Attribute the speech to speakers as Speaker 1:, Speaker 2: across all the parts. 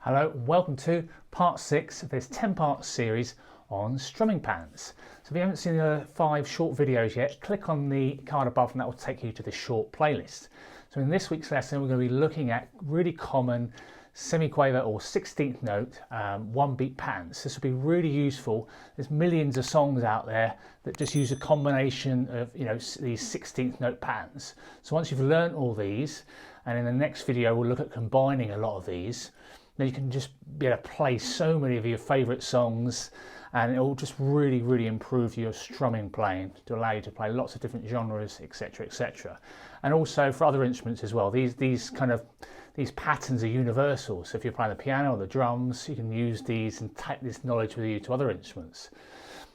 Speaker 1: Hello, welcome to part 6 of this 10-part series on strumming patterns. So if you haven't seen the 5 short videos yet, click on the card above and that will take you to the short playlist. So in this week's lesson we're going to be looking at really common semiquaver or 16th note one beat patterns. This will be really useful. There's millions of songs out there that just use a combination of these 16th note patterns. So once you've learned all these, and in the next video we'll look at combining a lot of these, then you can just be able to play so many of your favourite songs, and it will just really improve your strumming playing to allow you to play lots of different genres, etc, etc. And also for other instruments as well. These patterns are universal, so if you're playing the piano or the drums, you can use these and take this knowledge with you to other instruments.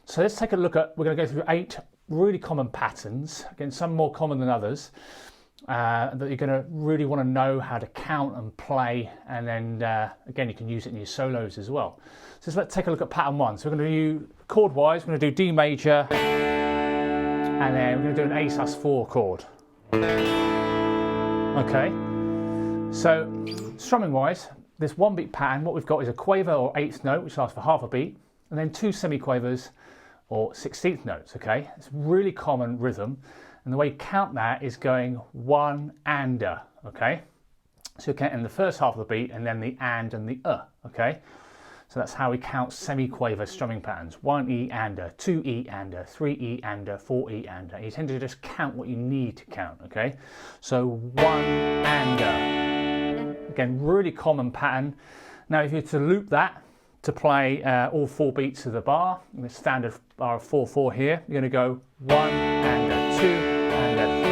Speaker 1: So let's take a look at, we're going to go through 8 really common patterns, again some more common than others, that you're going to really want to know how to count and play, and then again you can use it in your solos as well. So let's take a look at pattern 1. So we're going to do chord wise, we're going to do D major, and then we're going to do an A sus4 chord. Okay, so strumming wise, this one beat pattern, what we've got is a quaver or 8th note which lasts for half a beat, and then 2 semiquavers or 16th notes. Okay, it's a really common rhythm. And the way you count that is going 1 and-er, okay? So you're counting the first half of the beat and then the and the okay? So that's how we count semiquaver strumming patterns. 1E and-er, 2E and-er, 3E and-er, 4E and-er. You tend to just count what you need to count, okay? So 1 and-er. Again, really common pattern. Now if you were to loop that to play all 4 beats of the bar, the standard bar of 4/4 here, you're going to go 1 and-er, 2 and-er, 3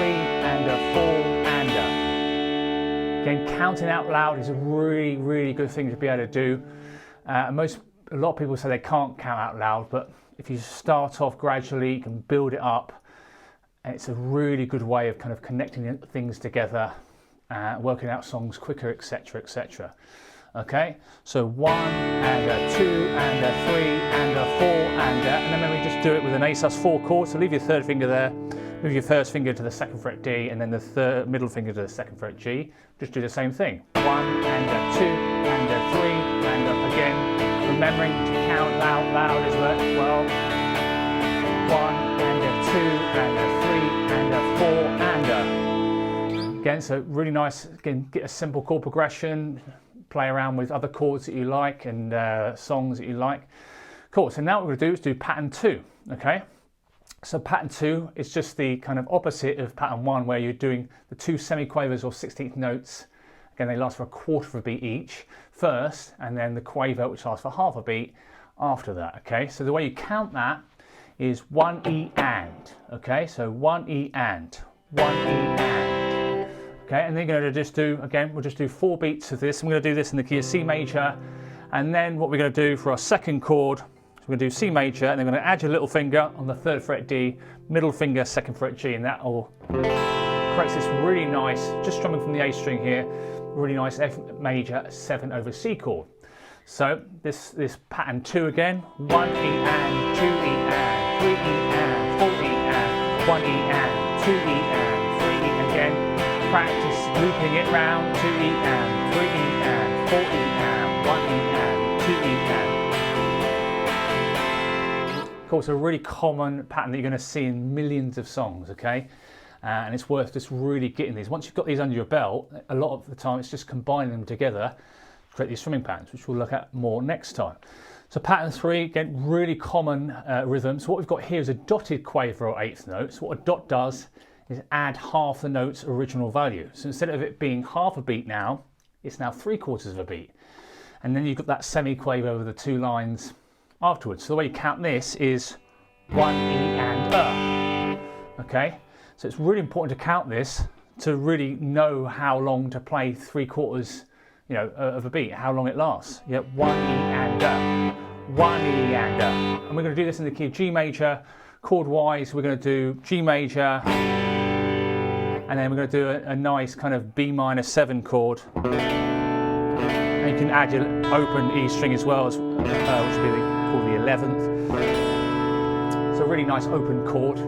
Speaker 1: and-er, 4 and-er. Again, counting out loud is a really good thing to be able to do. A lot of people say they can't count out loud, but if you start off gradually, you can build it up, and it's a really good way of kind of connecting things together, working out songs quicker, etc, etc. Okay, so 1 and-er, 2 and-er, 3 and-er, 4 and-er, and then maybe just do it with an A sus4 chord. So leave your third finger there, move your first finger to the 2nd fret D, and then the middle finger to the 2nd fret G. Just do the same thing. 1 and-er, 2 and-er, 3 and-er. Again, remembering to count loud as well. 1 and-er, 2 and-er, 3 and-er, 4 and-er. Again, so really nice. Again, get a simple chord progression. Play around with other chords that you like and songs that you like. Cool, so now what we're going to do is do pattern 2, okay? So pattern 2 is just the kind of opposite of pattern 1, where you're doing the 2 semiquavers or 16th notes. Again, they last for a quarter of a beat each first, and then the quaver which lasts for half a beat after that, okay? So the way you count that is 1E and, okay? So 1E and, 1E and. Okay, and then you're going to just do, again, we'll just do 4 beats of this. I'm going to do this in the key of C major, and then what we're going to do for our second chord, so we're going to do C major, and then we're going to add your little finger on the 3rd fret D, middle finger, 2nd fret G, and that all creates this really nice, just strumming from the A string here, really nice F major 7 over C chord. So this pattern 2 again, 1E and, 2E and, 3E and, 4E and, 1E and, 2E and, 3E again. Practice looping it round, 2E and, 3E and, 4E and, 1E and, 2E and. Of course, a really common pattern that you're going to see in millions of songs, okay? And it's worth just really getting these. Once you've got these under your belt, a lot of the time it's just combining them together to create these strumming patterns, which we'll look at more next time. So pattern 3, again, really common rhythm. So what we've got here is a dotted quaver or 8th note. So what a dot does is add half the note's original value. So instead of it being half a beat now, it's now 3/4 of a beat. And then you've got that semiquaver over the 2 lines afterwards. So the way you count this is 1E and okay? So it's really important to count this to really know how long to play 3/4 of a beat, how long it lasts. Yeah, 1E and 1E and and we're going to do this in the key of G major. Chord wise, we're going to do G major, and then we're going to do a nice kind of B minor 7 chord. And you can add your open E string as well, which will be called the 11th. So a really nice open chord.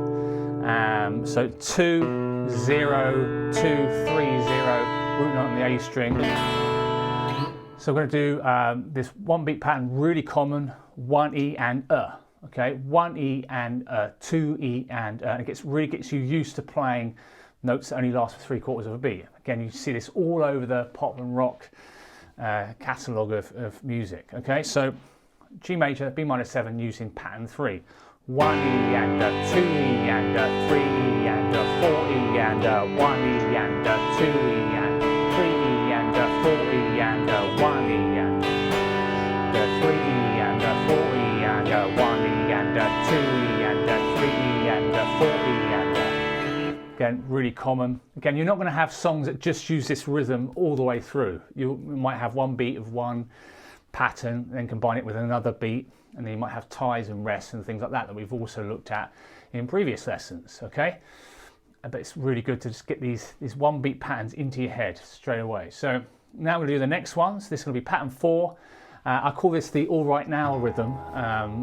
Speaker 1: So 2, 0, 2, 3, 0, root note on the A string. So we're going to do this one beat pattern, really common, 1E and okay, 1E and 2E and it really gets you used to playing notes that only last for 3/4 of a beat. Again, you see this all over the pop and rock catalogue of music. Okay, so G major, B minor 7 using pattern 3. 1E and 2E and 3E and 4E and 1E and 2E and 3E and 4E and 1E and 3E and 4E and 1E and 2E and 3E and 4E and again, really common. Again, you're not going to have songs that just use this rhythm all the way through. You might have one beat of one pattern, then combine it with another beat, and then you might have ties and rests and things like that we've also looked at in previous lessons. Okay, but it's really good to just get these one beat patterns into your head straight away. So now we'll do the next ones. This is going to be pattern 4. I call this the All Right Now rhythm.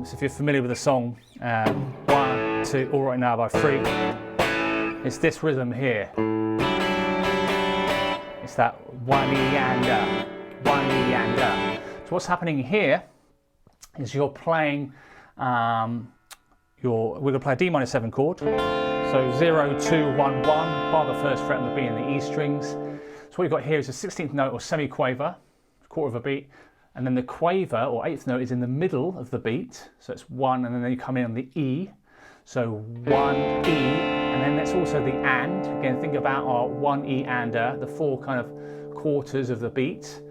Speaker 1: So if you're familiar with the song 1, 2, All Right Now by Free, it's this rhythm here. It's that 1E and 1E and So what's happening here is you're playing, we're going to play a D minor 7 chord. So 0, 2, 1, 1, bar the first fret on the B and the E strings. So what you've got here is a 16th note or semiquaver, 1/4 of a beat, and then the quaver or 8th note is in the middle of the beat. So it's 1, and then you come in on the E. So 1E, and then that's also the and. Again, think about our 1E and the 4 kind of quarters of the beat.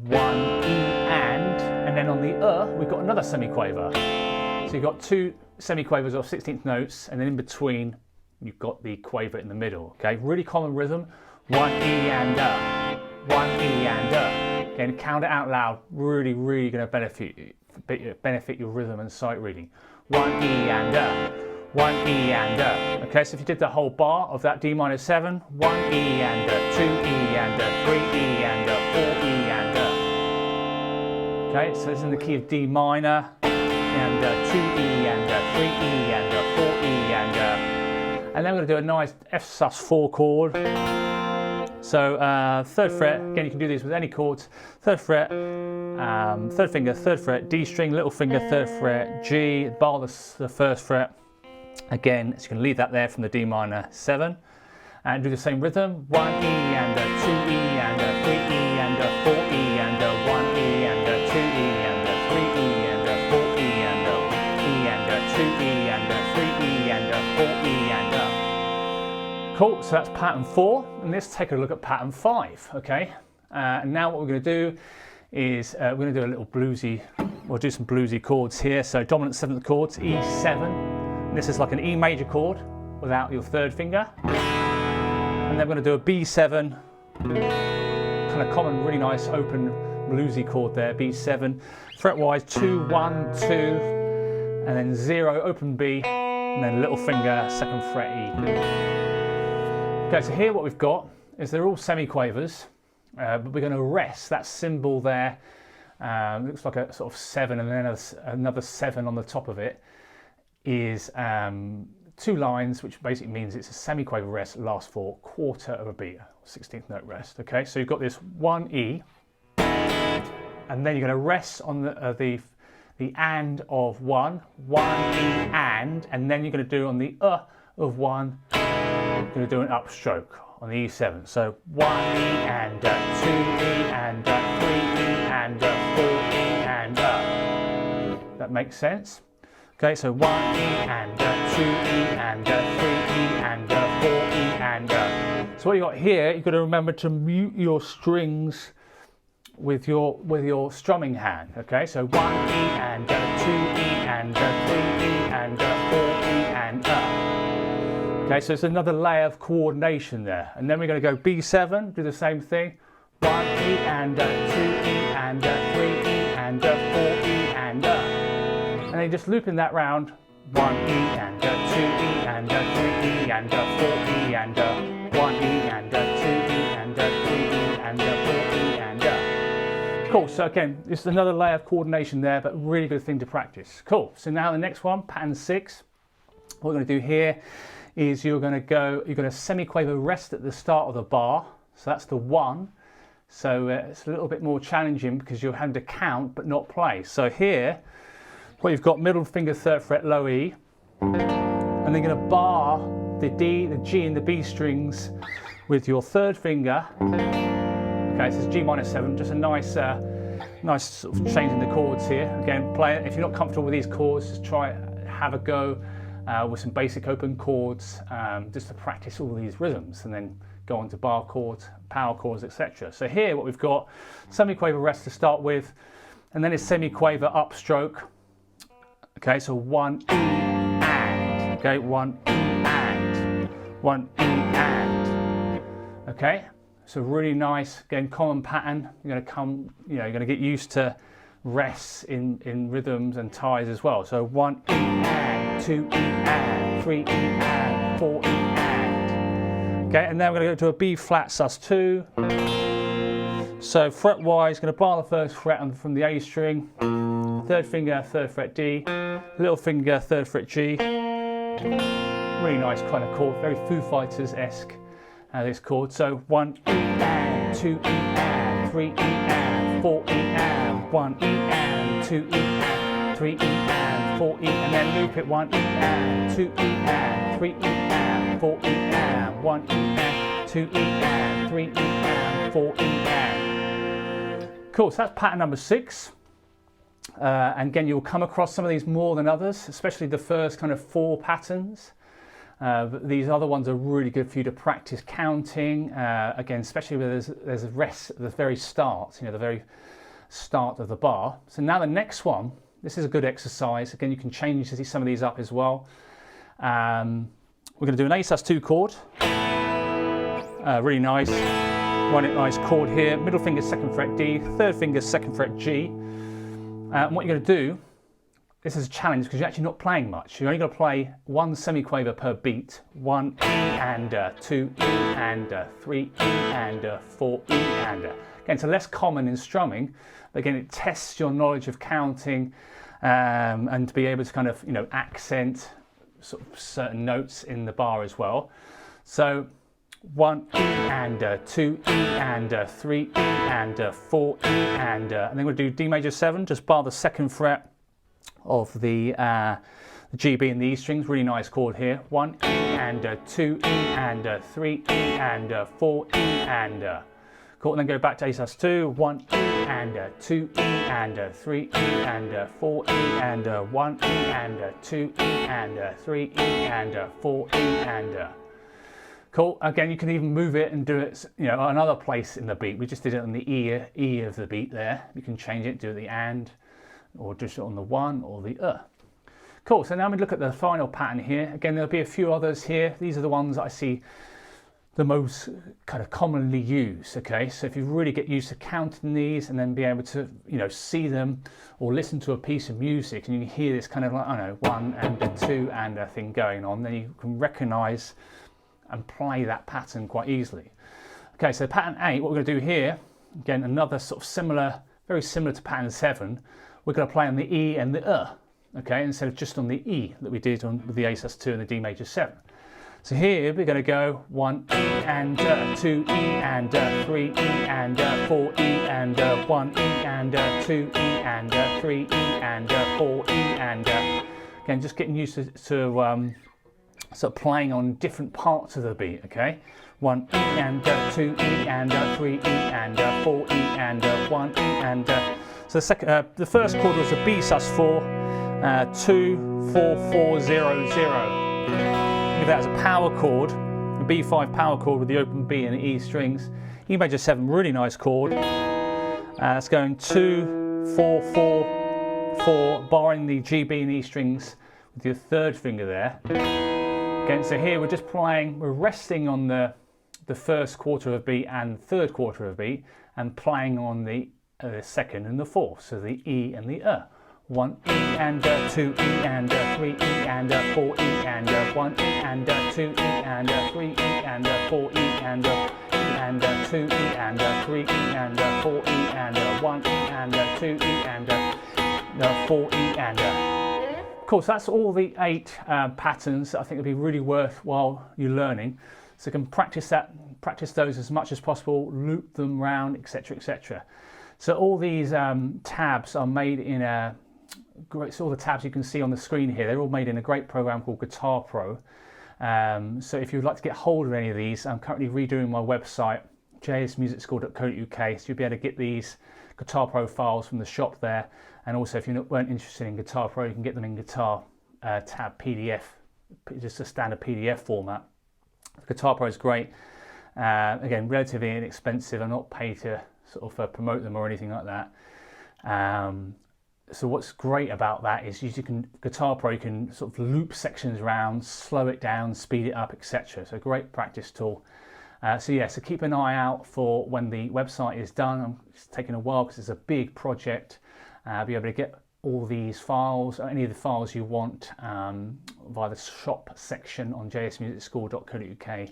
Speaker 1: 1E and then on the we've got another semiquaver. So you've got 2 semiquavers or 16th notes, and then in between you've got the quaver in the middle. Okay, really common rhythm. 1E and 1E and Again, count it out loud. Really, really going to benefit your rhythm and sight reading. 1E and 1E and Okay, so if you did the whole bar of that D minor 7, 1E and 2E and 3E and 4E and Okay, so this is in the key of D minor and 2E and 3E and 4E and then we're going to do a nice F sus4 chord. So 3rd fret, again you can do these with any chords. 3rd fret, 3rd finger, 3rd fret, D string, little finger, 3rd fret, G, bar the 1st fret. Again, so you can leave that there from the D minor 7. And do the same rhythm, 1E and 2E and 3E and 4E and 1E and 2E and 3E and 4E and E and 2E and 3E and 4E and Cool, so that's pattern 4, and let's take a look at pattern 5, okay? And now what we're going to do is we're going to do a little bluesy, we'll do some bluesy chords here. So dominant 7th chords, E7, and this is like an E major chord without your 3rd finger. And then we're going to do a B7, kind of common, really nice open bluesy chord there, B7. Fret-wise, 2, 1, 2, and then 0, open B, and then little finger, 2nd fret E. Okay, so here what we've got is they're all semiquavers, but we're going to rest that symbol there. Looks like a sort of 7, and then another 7 on the top of it is 2 lines, which basically means it's a semiquaver rest that lasts for 1/4 of a beat, 16th note rest. Okay, so you've got this 1E, and then you're going to rest on the and of 1, 1E and then you're going to do on the of 1. Going to do an upstroke on the E7. So 1E and 2E and 3E and 4E and That makes sense? Okay, so 1E and 2E and 3E and 4E and So what you got here, you've got to remember to mute your strings with your strumming hand. Okay, so 1E and 2E and 3E and 4E and Okay, so it's another layer of coordination there. And then we're going to go B7, do the same thing. 1E and 2E and 3E and 4E and then just looping that round. 1E and 2E and 3E and 4E and 1E and 2E and 3E and 4E and Cool, so again, this is another layer of coordination there, but really good thing to practice. Cool, so now the next one, pattern 6. What we're going to do here is you're going to semiquaver rest at the start of the bar. So that's the 1. So it's a little bit more challenging because you're having to count but not play. So here, what you've got, middle finger 3rd fret, low E, and then you're going to bar the D, the G and the B strings with your 3rd finger. Okay, so it's G minor 7, just a nice nice sort of changing the chords here. Again, play it. If you're not comfortable with these chords, just try have a go with some basic open chords just to practice all these rhythms, and then go on to bar chords, power chords, etc. So here what we've got, semiquaver rest to start with, and then it's semiquaver upstroke. Okay, so 1 E and, okay, 1 E and, 1 E and. Okay, so really nice, again, common pattern. You're going to get used to rests in rhythms and ties as well. So 1 E and, 2 E and, 3 E and, 4 E and. Okay, and then we're going to go to a B flat sus2. So fret wise, going to bar the 1st fret from the A string, 3rd finger 3rd fret D, little finger 3rd fret G. Really nice kind of chord, very Foo Fighters-esque this chord. So 1 E and, 2 E and, 3 E and, 4 E and, 1 E and, 2 E and, 3 E and, 4 E, and then loop it 1 E and, 2 E and, 3 E and, 4 E and, 1 E and, 2 E and, 3 E and, 4 E and. Cool, so that's pattern number 6. And again, you'll come across some of these more than others, especially the first kind of 4 patterns. But these other ones are really good for you to practice counting. Again, especially where there's a rest at the very start, the very start of the bar. So now the next one, this is a good exercise. Again, you can change some of these up as well. We're going to do an A sus2 chord. Really nice. One nice chord here. Middle finger 2nd fret D, 3rd finger 2nd fret G. And what you're going to do, this is a challenge because you're actually not playing much. You're only going to play 1 semiquaver per beat. 1 E and 2 E and 3 E and 4 E and. Again, so less common in strumming. But again, it tests your knowledge of counting and to be able to kind of accent sort of certain notes in the bar as well. So 1 E and 2 E and 3 E and 4 E and then we'll do D major 7, just bar the 2nd fret of the G, B and the E strings. Really nice chord here. 1 E and 2 E and 3 E and 4 E and. Cool, and then go back to A sus2. 1 E and 2 E and 3 E and 4 E and 1 E and 2 E and 3 E and 4 E and. Cool. Again, you can even move it and do it, another place in the beat. We just did it on the E of the beat there. You can change it, do the and, or just on the 1 or the Cool. So now we look at the final pattern here. Again, there'll be a few others here. These are the ones that I see the most kind of commonly used. Okay. So if you really get used to counting these and then be able to, see them or listen to a piece of music and you hear this kind of like, 1 and a 2 and a thing going on, then you can recognize and play that pattern quite easily. Okay, so pattern 8, what we're going to do here, again, another sort of very similar to pattern 7, we're going to play on the E and the okay, instead of just on the E that we did with the A sus2 and the D major 7. So here we're going to go 1 E and 2 E and 3 E and 4 E and 1 E and 2 E and 3 E and 4 E and. Again, just getting used to sort of playing on different parts of the beat, okay? 1 E and 2 E and 3 E and 4 E and 1 E and. So the first chord was a B sus4, 2 4 4 0 0. Think of that as a power chord, a B5 power chord with the open B and the E strings. E major 7, really nice chord. That's going 2 4 4 4, barring the G, B and E strings with your 3rd finger there. Again, so here we're just playing, we're resting on the 1st quarter of a beat and 3rd quarter of a beat and playing on the 2nd and the 4th, so the E and the 1 E and 2 E and 3 E and 4 E and 1 E and 2 E and 3 E and 4 E and 2 E and 3 E and 4 E and 1 E and 2 E and 4 E and. Cool, so that's all the 8 patterns that I think would be really worthwhile you learning. So you can practice those as much as possible, loop them round, etc., etc. So all these tabs are made in a great, so all the tabs you can see on the screen here, they're all made in a great program called Guitar Pro. So if you'd like to get hold of any of these, I'm currently redoing my website, Jsmusicschool.co.uk, so you'll be able to get these Guitar Pro files from the shop there. And also, if you weren't interested in Guitar Pro, you can get them in Guitar Tab PDF, just a standard PDF format. Guitar Pro is great. Again, relatively inexpensive. I'm not paid to sort of promote them or anything like that. So what's great about that is Guitar Pro, you can sort of loop sections around, slow it down, speed it up, etc. So great practice tool. So keep an eye out for when the website is done. It's taking a while because it's a big project. Be able to get all these files, or any of the files you want, via the shop section on jsmusicschool.co.uk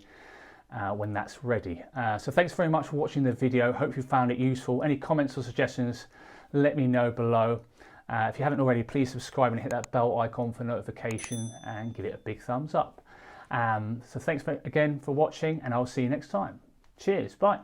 Speaker 1: when that's ready. So thanks very much for watching the video. Hope you found it useful. Any comments or suggestions, let me know below. If you haven't already, please subscribe and hit that bell icon for notification and give it a big thumbs up. So thanks again for watching, and I'll see you next time. Cheers, bye.